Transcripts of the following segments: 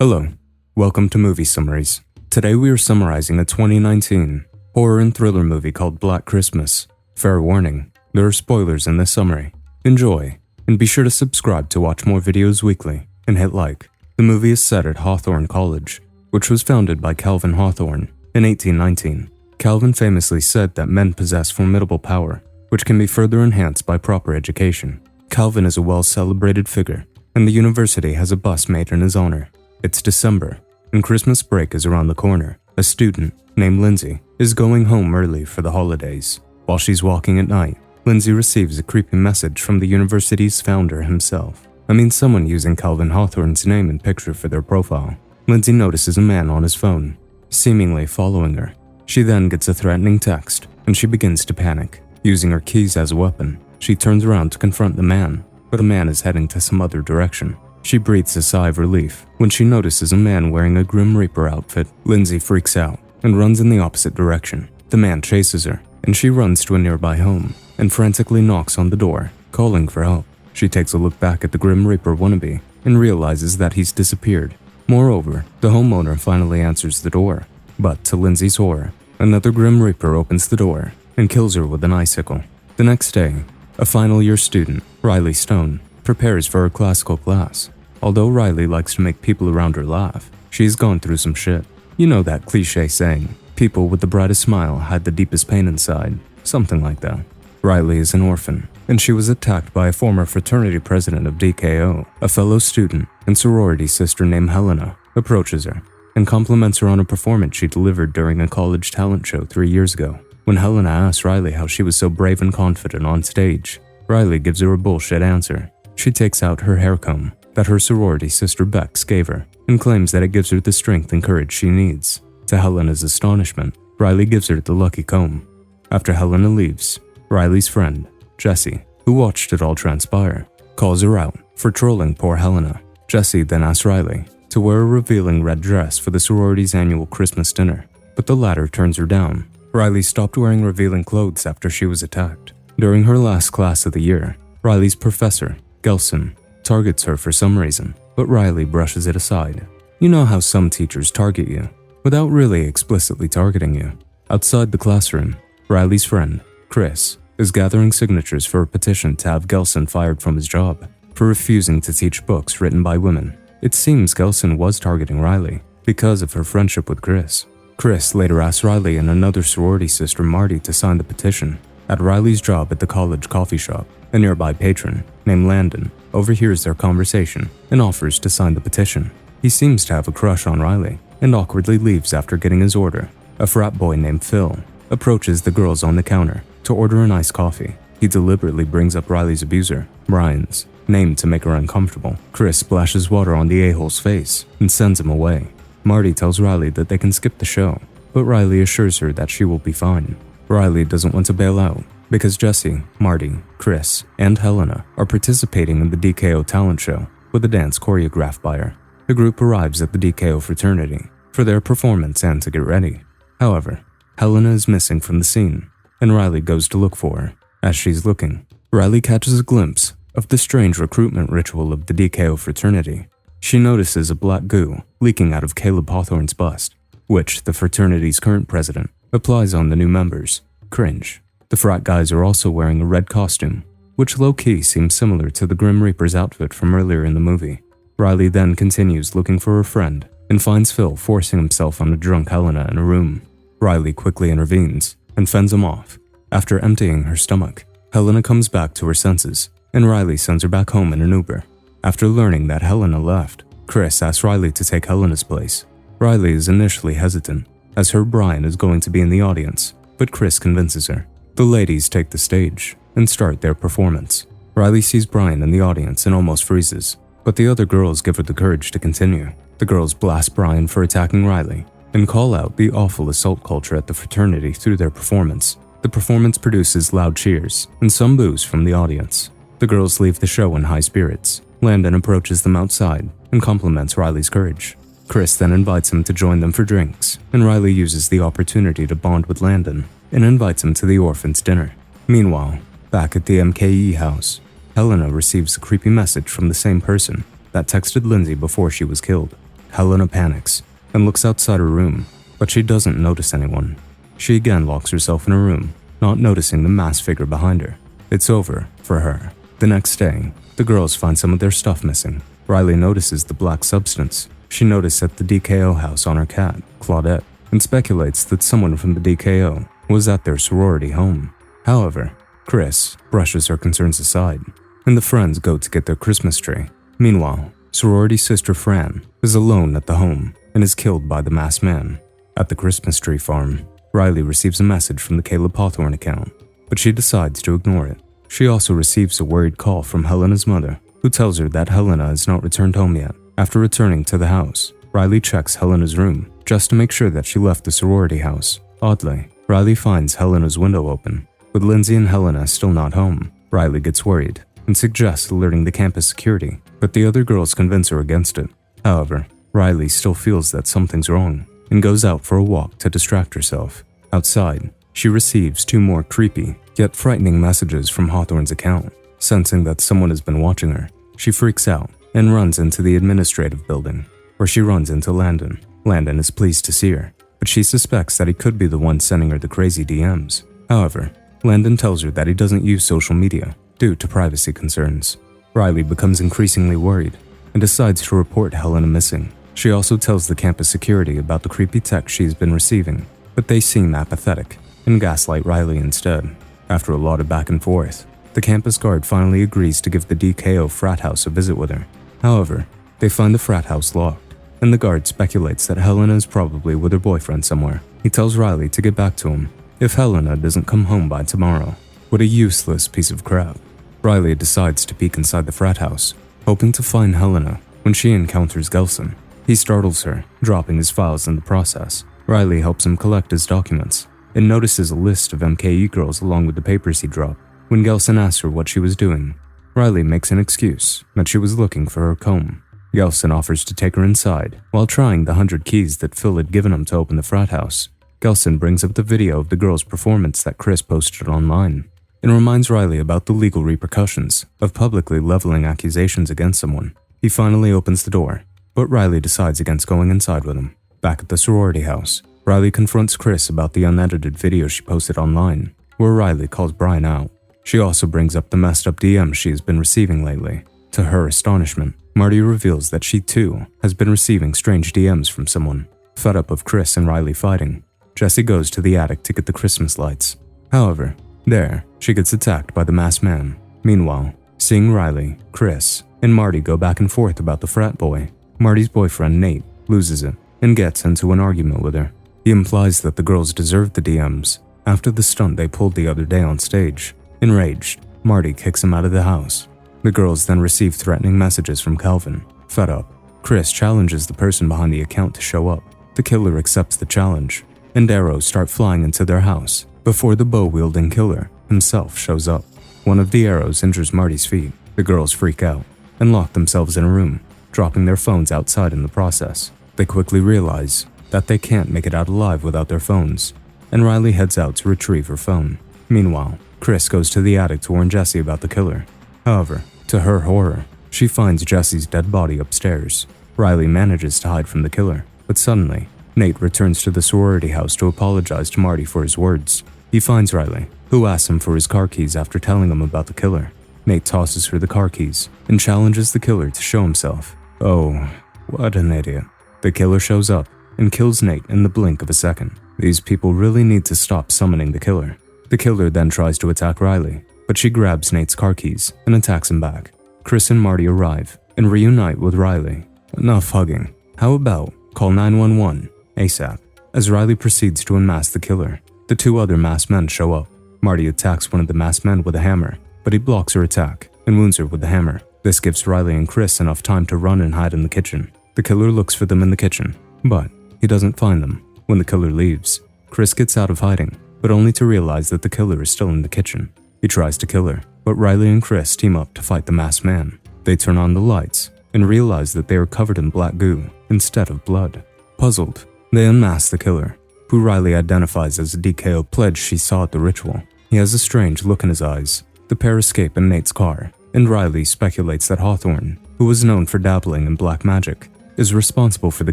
Hello, welcome to Movie Summaries. Today we are summarizing a 2019 horror and thriller movie called Black Christmas. Fair warning, there are spoilers in this summary. Enjoy, and be sure to subscribe to watch more videos weekly, and hit like. The movie is set at Hawthorne College, which was founded by Calvin Hawthorne in 1819. Calvin famously said that men possess formidable power, which can be further enhanced by proper education. Calvin is a well-celebrated figure, and the university has a bust made in his honor. It's December, and Christmas break is around the corner. A student, named Lindsey, is going home early for the holidays. While she's walking at night, Lindsey receives a creepy message from the university's founder himself. Someone using Calvin Hawthorne's name and picture for their profile. Lindsey notices a man on his phone, seemingly following her. She then gets a threatening text, and she begins to panic. Using her keys as a weapon, she turns around to confront the man, but the man is heading to some other direction. She breathes a sigh of relief when she notices a man wearing a Grim Reaper outfit. Lindsey freaks out and runs in the opposite direction. The man chases her, and she runs to a nearby home and frantically knocks on the door, calling for help. She takes a look back at the Grim Reaper wannabe and realizes that he's disappeared. Moreover, the homeowner finally answers the door, but to Lindsey's horror, another Grim Reaper opens the door and kills her with an icicle. The next day, a final year student, Riley Stone, prepares for her classical class. Although Riley likes to make people around her laugh, she's gone through some shit. You know that cliche saying, people with the brightest smile hide the deepest pain inside, something like that. Riley is an orphan, and she was attacked by a former fraternity president of DKO. A fellow student and sorority sister named Helena approaches her and compliments her on a performance she delivered during a college talent show 3 years ago. When Helena asks Riley how she was so brave and confident on stage, Riley gives her a bullshit answer. She takes out her hair comb that her sorority sister Bex gave her and claims that it gives her the strength and courage she needs. To Helena's astonishment, Riley gives her the lucky comb. After Helena leaves, Riley's friend, Jesse, who watched it all transpire, calls her out for trolling poor Helena. Jesse then asks Riley to wear a revealing red dress for the sorority's annual Christmas dinner, but the latter turns her down. Riley stopped wearing revealing clothes after she was attacked. During her last class of the year, Riley's professor, Gelson, targets her for some reason, but Riley brushes it aside. You know how some teachers target you, without really explicitly targeting you. Outside the classroom, Riley's friend, Chris, is gathering signatures for a petition to have Gelson fired from his job for refusing to teach books written by women. It seems Gelson was targeting Riley because of her friendship with Chris. Chris later asks Riley and another sorority sister, Marty, to sign the petition. At Riley's job at the college coffee shop, a nearby patron, named Landon, overhears their conversation and offers to sign the petition. He seems to have a crush on Riley and awkwardly leaves after getting his order. A frat boy named Phil approaches the girls on the counter to order an iced coffee. He deliberately brings up Riley's abuser, Brian's name, to make her uncomfortable. Chris splashes water on the a-hole's face and sends him away. Marty tells Riley that they can skip the show, but Riley assures her that she will be fine. Riley doesn't want to bail out because Jesse, Marty, Chris, and Helena are participating in the DKO talent show with a dance choreographed by her. The group arrives at the DKO fraternity for their performance and to get ready. However, Helena is missing from the scene, and Riley goes to look for her. As she's looking, Riley catches a glimpse of the strange recruitment ritual of the DKO fraternity. She notices a black goo leaking out of Caleb Hawthorne's bust, which the fraternity's current president applies on the new members. Cringe. The frat guys are also wearing a red costume, which low-key seems similar to the Grim Reaper's outfit from earlier in the movie. Riley then continues looking for her friend and finds Phil forcing himself on a drunk Helena in a room. Riley quickly intervenes and fends him off. After emptying her stomach, Helena comes back to her senses, and Riley sends her back home in an Uber. After learning that Helena left, Chris asks Riley to take Helena's place. Riley is initially hesitant, as her Brian is going to be in the audience, but Chris convinces her. The ladies take the stage and start their performance. Riley sees Brian in the audience and almost freezes, but the other girls give her the courage to continue. The girls blast Brian for attacking Riley and call out the awful assault culture at the fraternity through their performance. The performance produces loud cheers and some boos from the audience. The girls leave the show in high spirits. Landon approaches them outside and compliments Riley's courage. Chris then invites him to join them for drinks, and Riley uses the opportunity to bond with Landon and invites him to the orphans' dinner. Meanwhile, back at the MKE house, Helena receives a creepy message from the same person that texted Lindsey before she was killed. Helena panics and looks outside her room, but she doesn't notice anyone. She again locks herself in her room, not noticing the masked figure behind her. It's over for her. The next day, the girls find some of their stuff missing. Riley notices the black substance she noticed at the DKO house on her cat, Claudette, and speculates that someone from the DKO was at their sorority home. However, Chris brushes her concerns aside, and the friends go to get their Christmas tree. Meanwhile, sorority sister Fran is alone at the home and is killed by the masked man. At the Christmas tree farm, Riley receives a message from the Calvin Hawthorne account, but she decides to ignore it. She also receives a worried call from Helena's mother, who tells her that Helena has not returned home yet. After returning to the house, Riley checks Helena's room just to make sure that she left the sorority house. Oddly, Riley finds Helena's window open. With Lindsey and Helena still not home, Riley gets worried and suggests alerting the campus security, but the other girls convince her against it. However, Riley still feels that something's wrong and goes out for a walk to distract herself. Outside, she receives 2 more creepy yet frightening messages from Hawthorne's account. Sensing that someone has been watching her, she freaks out and runs into the administrative building, where she runs into Landon. Landon is pleased to see her, but she suspects that he could be the one sending her the crazy DMs. However, Landon tells her that he doesn't use social media due to privacy concerns. Riley becomes increasingly worried and decides to report Helena missing. She also tells the campus security about the creepy text she's been receiving, but they seem apathetic and gaslight Riley instead. After a lot of back and forth, the campus guard finally agrees to give the DKO frat house a visit with her. However, they find the frat house locked, and the guard speculates that Helena is probably with her boyfriend somewhere. He tells Riley to get back to him if Helena doesn't come home by tomorrow. What a useless piece of crap. Riley decides to peek inside the frat house, hoping to find Helena when she encounters Gelson. He startles her, dropping his files in the process. Riley helps him collect his documents and notices a list of MKE girls along with the papers he dropped. When Gelson asks her what she was doing, Riley makes an excuse that she was looking for her comb. Gelson offers to take her inside while trying the 100 keys that Phil had given him to open the frat house. Gelson brings up the video of the girl's performance that Chris posted online and reminds Riley about the legal repercussions of publicly leveling accusations against someone. He finally opens the door, but Riley decides against going inside with him. Back at the sorority house, Riley confronts Chris about the unedited video she posted online, where Riley calls Brian out. She also brings up the messed up DMs she has been receiving lately. To her astonishment, Marty reveals that she too has been receiving strange DMs from someone. Fed up of Chris and Riley fighting, Jessie goes to the attic to get the Christmas lights. However, there, she gets attacked by the masked man. Meanwhile, seeing Riley, Chris, and Marty go back and forth about the frat boy, Marty's boyfriend Nate loses it and gets into an argument with her. He implies that the girls deserved the DMs after the stunt they pulled the other day on stage. Enraged, Marty kicks him out of the house. The girls then receive threatening messages from Calvin. Fed up, Chris challenges the person behind the account to show up. The killer accepts the challenge, and arrows start flying into their house before the bow-wielding killer himself shows up. One of the arrows injures Marty's feet. The girls freak out and lock themselves in a room, dropping their phones outside in the process. They quickly realize that they can't make it out alive without their phones, and Riley heads out to retrieve her phone. Meanwhile, Chris goes to the attic to warn Jessie about the killer. However, to her horror, she finds Jessie's dead body upstairs. Riley manages to hide from the killer, but suddenly, Nate returns to the sorority house to apologize to Marty for his words. He finds Riley, who asks him for his car keys after telling him about the killer. Nate tosses her the car keys and challenges the killer to show himself. Oh, what an idiot. The killer shows up and kills Nate in the blink of a second. These people really need to stop summoning the killer. The killer then tries to attack Riley, but she grabs Nate's car keys and attacks him back. Chris and Marty arrive and reunite with Riley. Enough hugging. How about call 911 ASAP? As Riley proceeds to unmask the killer, the 2 other masked men show up. Marty attacks one of the masked men with a hammer, but he blocks her attack and wounds her with the hammer. This gives Riley and Chris enough time to run and hide in the kitchen. The killer looks for them in the kitchen, but he doesn't find them. When the killer leaves, Chris gets out of hiding, but only to realize that the killer is still in the kitchen. He tries to kill her, but Riley and Chris team up to fight the masked man. They turn on the lights and realize that they are covered in black goo instead of blood. Puzzled, they unmask the killer, who Riley identifies as a DKO pledge she saw at the ritual. He has a strange look in his eyes. The pair escape in Nate's car, and Riley speculates that Hawthorne, who was known for dabbling in black magic, is responsible for the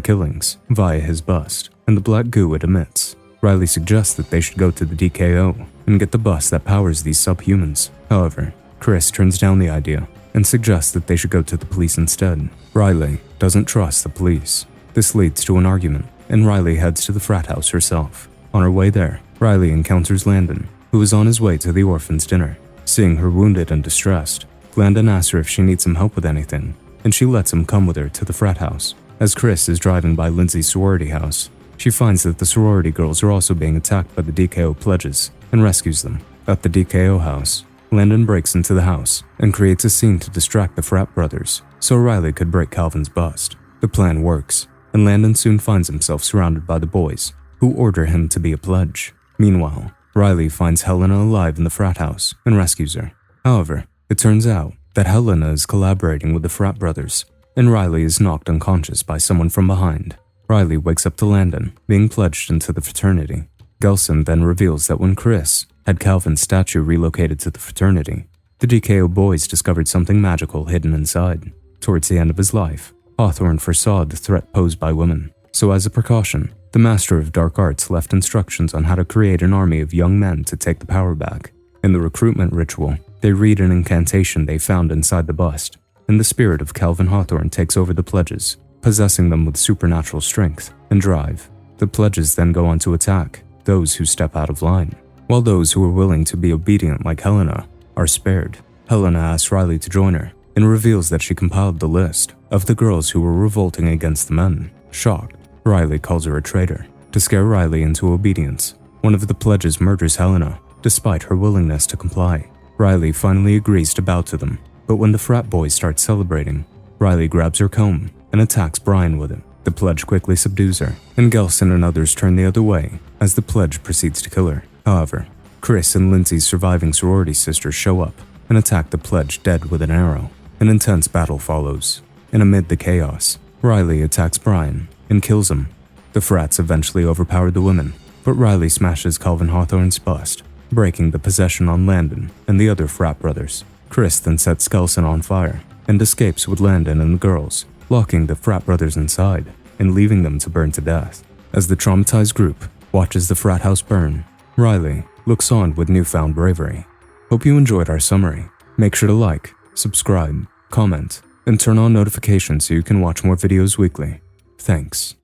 killings via his bust and the black goo it emits. Riley suggests that they should go to the DKO and get the bus that powers these subhumans. However, Chris turns down the idea and suggests that they should go to the police instead. Riley doesn't trust the police. This leads to an argument, and Riley heads to the frat house herself. On her way there, Riley encounters Landon, who is on his way to the orphan's dinner. Seeing her wounded and distressed, Landon asks her if she needs some help with anything, and she lets him come with her to the frat house. As Chris is driving by Lindsey's sorority house, she finds that the sorority girls are also being attacked by the DKO pledges and rescues them. At the DKO house, Landon breaks into the house and creates a scene to distract the frat brothers so Riley could break Calvin's bust. The plan works, and Landon soon finds himself surrounded by the boys, who order him to be a pledge. Meanwhile, Riley finds Helena alive in the frat house and rescues her. However, it turns out that Helena is collaborating with the frat brothers, and Riley is knocked unconscious by someone from behind. Riley wakes up to Landon being pledged into the fraternity. Gelson then reveals that when Chris had Calvin's statue relocated to the fraternity, the DKO boys discovered something magical hidden inside. Towards the end of his life, Hawthorne foresaw the threat posed by women, so as a precaution, the Master of Dark Arts left instructions on how to create an army of young men to take the power back. In the recruitment ritual, they read an incantation they found inside the bust, and the spirit of Calvin Hawthorne takes over the pledges, possessing them with supernatural strength and drive. The pledges then go on to attack those who step out of line, while those who are willing to be obedient like Helena are spared. Helena asks Riley to join her and reveals that she compiled the list of the girls who were revolting against the men. Shocked, Riley calls her a traitor. To scare Riley into obedience, one of the pledges murders Helena, despite her willingness to comply. Riley finally agrees to bow to them, but when the frat boys start celebrating, Riley grabs her comb and attacks Brian with it. The pledge quickly subdues her, and Gelson and others turn the other way as the pledge proceeds to kill her. However, Chris and Lindsey's surviving sorority sisters show up and attack the pledge dead with an arrow. An intense battle follows, and amid the chaos, Riley attacks Brian and kills him. The frats eventually overpowered the women, but Riley smashes Calvin Hawthorne's bust, breaking the possession on Landon and the other frat brothers. Chris then sets Gelson on fire and escapes with Landon and the girls, locking the frat brothers inside and leaving them to burn to death. As the traumatized group watches the frat house burn, Riley looks on with newfound bravery. Hope you enjoyed our summary. Make sure to like, subscribe, comment, and turn on notifications so you can watch more videos weekly. Thanks.